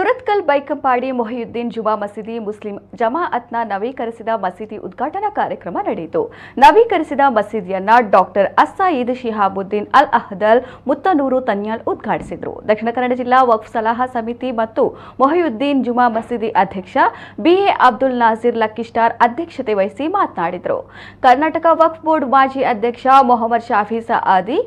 ಸುರತ್ಕಲ್ ಬೈಕಂಪಾಡಿ ಮೊಹಿಯುದ್ದೀನ್ ಜುಮಾ ಮಸೀದಿ ಮುಸ್ಲಿಂ ಜಮಾಅತ್ನ ನವೀಕರಿಸಿದ ಮಸೀದಿ ಉದ್ಘಾಟನಾ ಕಾರ್ಯಕ್ರಮ ನಡೆಯಿತು. ನವೀಕರಿಸಿದ ಮಸೀದಿಯನ್ನ ಡಾಕ್ಟರ್ ಅಸ್ಸಾಯಿದ್ ಶಿಹಾಬುದ್ದೀನ್ ಅಲ್ ಅಹ್ದಲ್ ಮುತ್ತನೂರು ತನ್ಯಾಲ್ ಉದ್ಘಾಟಿಸಿದರು. ದಕ್ಷಿಣ ಕನ್ನಡ ಜಿಲ್ಲಾ ವಕ್ಫ್ ಸಲಹಾ ಸಮಿತಿ ಮತ್ತು ಮೊಹಿಯುದ್ದೀನ್ ಜುಮಾ ಮಸೀದಿ ಅಧ್ಯಕ್ಷ ಬಿಎ ಅಬ್ದುಲ್ ನಾಜೀರ್ ಲಕ್ಕಿಸ್ಟಾರ್ ಅಧ್ಯಕ್ಷತೆ ವಹಿಸಿ ಮಾತನಾಡಿದರು. ಕರ್ನಾಟಕ ವಕ್ಫ್ ಬೋರ್ಡ್ ಮಾಜಿ ಅಧ್ಯಕ್ಷ ಮೊಹಮ್ಮದ್ ಶಾಫಿ ಸಆದಿ,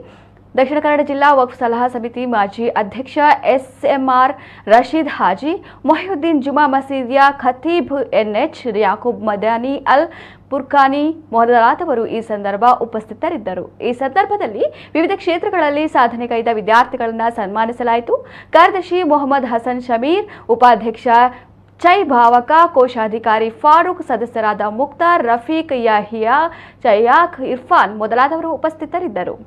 ದಕ್ಷಿಣ ಕನ್ನಡ ಜಿಲ್ಲಾ ವಕ್ಫ್ ಸಲಹಾ ಸಮಿತಿ ಮಾಜಿ ಅಧ್ಯಕ್ಷ ಎಸ್ಎಂಆರ್ ರಶೀದ್ ಹಾಜಿ, ಮೊಹಿಯುದ್ದೀನ್ ಜುಮಾ ಮಸೀದಿಯ ಖತೀಬ್ ಎನ್ಎಚ್ ಯಾಕೂಬ್ ಮದಾನಿ ಅಲ್ ಪುರ್ಕಾನಿ ಮೊದಲಾದವರು ಈ ಸಂದರ್ಭ ಉಪಸ್ಥಿತರಿದ್ದರು. ಈ ಸಂದರ್ಭದಲ್ಲಿ ವಿವಿಧ ಕ್ಷೇತ್ರಗಳಲ್ಲಿ ಸಾಧನೆಗೈದ ವಿದ್ಯಾರ್ಥಿಗಳನ್ನು ಸನ್ಮಾನಿಸಲಾಯಿತು. ಕಾರ್ಯದರ್ಶಿ ಮೊಹಮ್ಮದ್ ಹಸನ್ ಶಮೀರ್, ಉಪಾಧ್ಯಕ್ಷ ಚೈ ಭಾವಕ, ಕೋಶಾಧಿಕಾರಿ ಫಾರೂಕ್, ಸದಸ್ಯರಾದ ಮುಕ್ತಾರ್, ರಫೀಕ್, ಯಾಹಿಯಾ, ಚಯಾಕ್, ಇರ್ಫಾನ್ ಮೊದಲಾದವರು ಉಪಸ್ಥಿತರಿದ್ದರು.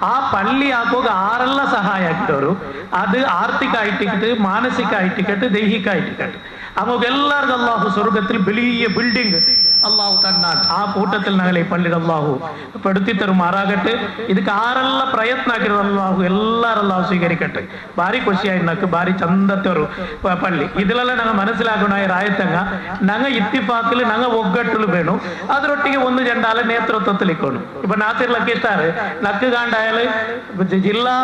ಆ ಪಳ್ಳಿ ಆಗುವಾಗ ಆರೆಲ್ಲ ಸಹಾಯ ಆಗ್ತವರು, ಅದು ಆರ್ಥಿಕ ಆಯ್ತಿಕಟ್ಟು, ಮಾನಸಿಕ ಆಯ್ತಿಕಟ್ಟು, ದೈಹಿಕ ಆಯ್ತಿಕಟ್ಟು. അവർക്കെല്ലാവർക്കും അള്ളാഹു സ്വർഗത്തിൽ വലിയ ബിൽഡിംഗ് അള്ളാഹു തന്നാണ്. ആ കൂട്ടത്തിൽ ഞങ്ങളെ പള്ളിയിൽ അള്ളാഹു പെടുത്തി തരുമാറാകട്ടെ. ಇದಕ್ಕೆ ಆರೆಲ್ಲ ಪ್ರಯತ್ನ ಆಗಿರೋ ಅಲ್ಲಾಹು ಎಲ್ಲಾರೆಲ್ಲ ಸ್ವೀಕರಿಕಟ್ಟೆ. ಭಾರಿ ಖುಷಿಯಾಗಿ ನಕ್ಕು ಭಾರಿ ಚಂದತ್ತವರು ಪಳ್ಳಿ ಇದೆಲ್ಲ ನಂಗೆ ಮನಸ್ಸಿಲಾಗೋಣ ರಾಯತಂಗ ನಂಗೆ ಇತ್ತಿಫಾಕಿಲ್ ನಂಗೆ ಒಗ್ಗಟ್ಟಲು ಬೇಣು ಅದರೊಟ್ಟಿಗೆ ಒಂದು ಜೆಂಡಾಲ ನೇತೃತ್ವത്തിലിക്കോണു. ഇപ്പൊ നാസിർ ലക്കിസ്റ്റാർ നക്ക് കാണ്ടായാല് ജില്ലാ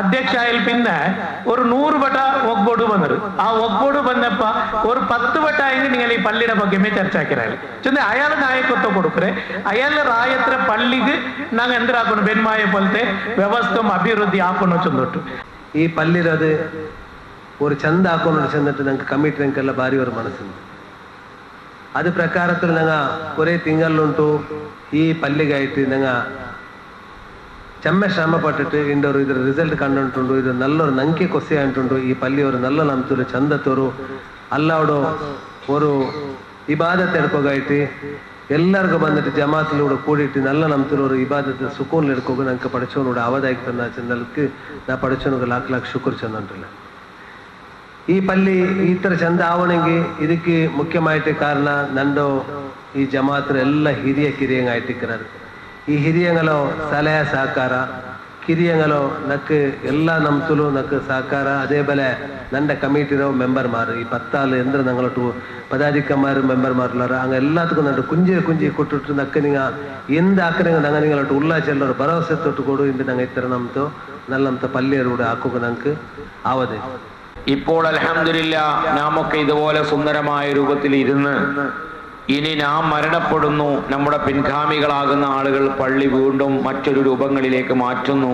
അധ്യക്ഷ ആയാൽ പിന്നെ ഒരു 100 വട്ട ഒഗ്ബോർഡ് വന്നത്. ആ ഒഗ്ബോർഡ് വന്നപ്പോ ഒരു 10 വട്ട ആയെങ്കിൽ നിങ്ങൾ ഈ പള്ളിയുടെ ಬಗ್ಗೆ ಚರ್ಚೆ ಹಾಕಿರಲ್ಲ. ಚಂದ ಅಯಾಲ ನಾಯಕತ್ವ ಕೊಡುಕ್ರೆ ಅಯಾಲ ರಾಯತ್ರ ಪಳ್ಳಿಗೆ ನಂಗೆ ಎಂದ್ರಾಕೊಂಡು ಬೆನ್ಮಾಯ ಪಲ್ತೆ ವ್ಯವಸ್ಥೆ ಅಭಿವೃದ್ಧಿ ಹಾಕೊಂಡು ಚಂದೊಟ್ಟು ಈ ಪಲ್ಲಿರೋದು ഒരു ചന്ത ആക്കുന്നു ചെന്നിട്ട് ഞങ്ങൾക്ക് കമ്മിറ്റി ഞങ്ങൾക്കെല്ലാം ഭാരി ഒരു മനസ്സുണ്ട്. അത് പ്രകാരത്തിൽ ഞങ്ങൾ കുറേ തിങ്കളിലുണ്ടു ഈ പല്ലികായിട്ട് ഞങ്ങൾ ചെമ്മ ശ്രമപ്പെട്ടിട്ട് ഇതിൻ്റെ ഒരു ഇದ್ರ ರಿಸಲ್ಟ್ ಕಂಡುಂಟುಂಡು. ಇದು ನಲ್ಲೊರು ನಂಗೆ ಕೊಸೆ ಅಂಟುಂಡು. ಈ ಪಲ್ಲಿ ಅವರು ನಲ್ಲ ನಂತರು ಚಂದತ್ತವರು ಅಲ್ಲವಡು ഒരു ഇബാദത്ത് എടുക്കുകയായിട്ട് എല്ലാവർക്കും വന്നിട്ട് ജമാഅത്തിലൂടെ കൂടിയിട്ട് നല്ല നമുക്കൊരു ഇബാദത്ത് സുക്കൂണിൽ എടുക്കുക ഞങ്ങൾക്ക് പഠിച്ചവനോട് അവതായിക്ക് തന്ന ചെന്നൽക്ക് ഞാൻ പഠിച്ചവനക്ക് ലാഖ് ശുക്ർ ചെന്നിട്ടില്ല. ഈ പള്ളി ഇത്ര ചന്ത ആവണമെങ്കിൽ ಇದಕ್ಕೆ ಮುಖ್ಯമായിട്ട് ಕಾರಣ ನಂದು ಈ ಜಮಾഅತ್ರ ಎಲ್ಲ ಹಿರಿಯ ಕಿರಿಯಂಗಾയിട്ടിരിക്കുന്നത്. ಈ ಹಿರಿಯಂಗಲೋ ಸಲಹೆ ಸಹಕಾರ ಕಿರಿಯಂಗಲೋ ನಕ್ಕೆ ಎಲ್ಲ ನಮ್ತಲು ನಕ್ಕೆ ಸಹಕಾರ. അതേപോലെ ನನ್ನ കമ്മിറ്റിയിലോ മെമ്പർമാർ ഈ 10 ആൾ എന്തിനും ഞങ്ങളോട്ട് പദാധികന്മാർ മെമ്പർമാരുള്ളവർ അങ്ങ് എല്ലാത്തുക്കും നട്ട് കുഞ്ചി കൊട്ടിട്ട് നക്ക് നിങ്ങൾ എന്താക്കണെങ്കിൽ ഞങ്ങൾ നിങ്ങളോട്ട് ഉള്ളാച്ചെല്ലൊരു ഭരവസെ തൊട്ട് കൊടു ഇന്ന് ഞങ്ങൾ ഇത്ര നമത്തോ നല്ല നമത്തെ പള്ളിയറൂടെ ആക്കുക ഞങ്ങൾക്ക് ആവതേ. ഇപ്പോൾ അൽഹംദുലില്ലാഹ് നാമൊക്കെ ഇതുപോലെ സുന്ദരമായ രൂപത്തിൽ ഇരുന്ന് ഇനി നാം മരണപ്പെടുന്നു, നമ്മുടെ പിൻഗാമികളാകുന്ന ആളുകൾ പള്ളി വീണ്ടും മറ്റൊരു രൂപങ്ങളിലേക്ക് മാറ്റുന്നു.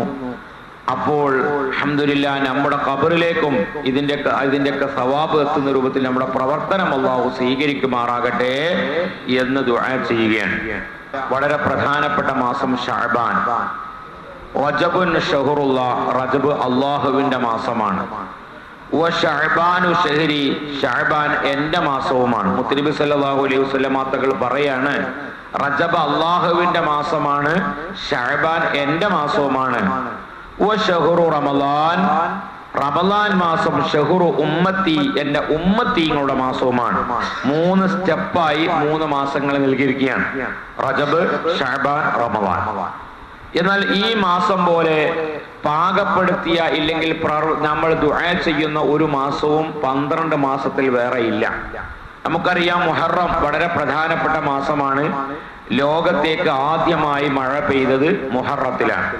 അപ്പോൾ അൽഹംദുലില്ലാഹ് നമ്മുടെ ഖബറിലേക്കും ഇതിന്റെയൊക്കെ സവാബ് എത്തുന്ന രൂപത്തിൽ നമ്മുടെ പ്രവർത്തനം അല്ലാഹു സ്വീകരിക്കുമാറാകട്ടെ എന്ന് ദുആ ചെയ്യുകയാണ്. വളരെ പ്രധാനപ്പെട്ട മാസം ശഅബാൻ. റജബുൻ ഷഹറുല്ലാഹ്, റജബ് അല്ലാഹുവിന്റെ മാസമാണ്. ഷഅബാനു ഷഹരി, ഷഅബാൻ എന്റെ മാസവുമാണ്. മുത്തനബി സല്ലല്ലാഹു അലൈഹി വസല്ലം തങ്ങൾ പറയാണ്, റജബ് അല്ലാഹുവിന്റെ മാസമാണ്, ഷഅബാൻ എന്റെ മാസവുമാണ്. വശഹറു റമളാൻ, റമളാൻ മാസം ഷഹറു ഉമ്മത്തി, എന്റെ ഉമ്മത്തീങ്ങളുടെ മാസവുമാണ്. 3 സ്റ്റെപ്പായി 3 മാസങ്ങൾ നൽകിയിരിക്കുകയാണ്. റജബ്, ഷഅബാൻ, റമളാൻ. എന്നാൽ ഈ മാസം പോലെ പാകപ്പെടുത്തിയ ഇല്ലെങ്കിൽ നമ്മൾ ദുആ ചെയ്യുന്ന ഒരു മാസവും 12 മാസത്തിൽ വേറെ ഇല്ല. നമുക്കറിയാം മുഹറം വളരെ പ്രധാനപ്പെട്ട മാസമാണ്. ലോകത്തേക്ക് ആദ്യമായി മഴ പെയ്തത് മുഹറത്തിലാണ്.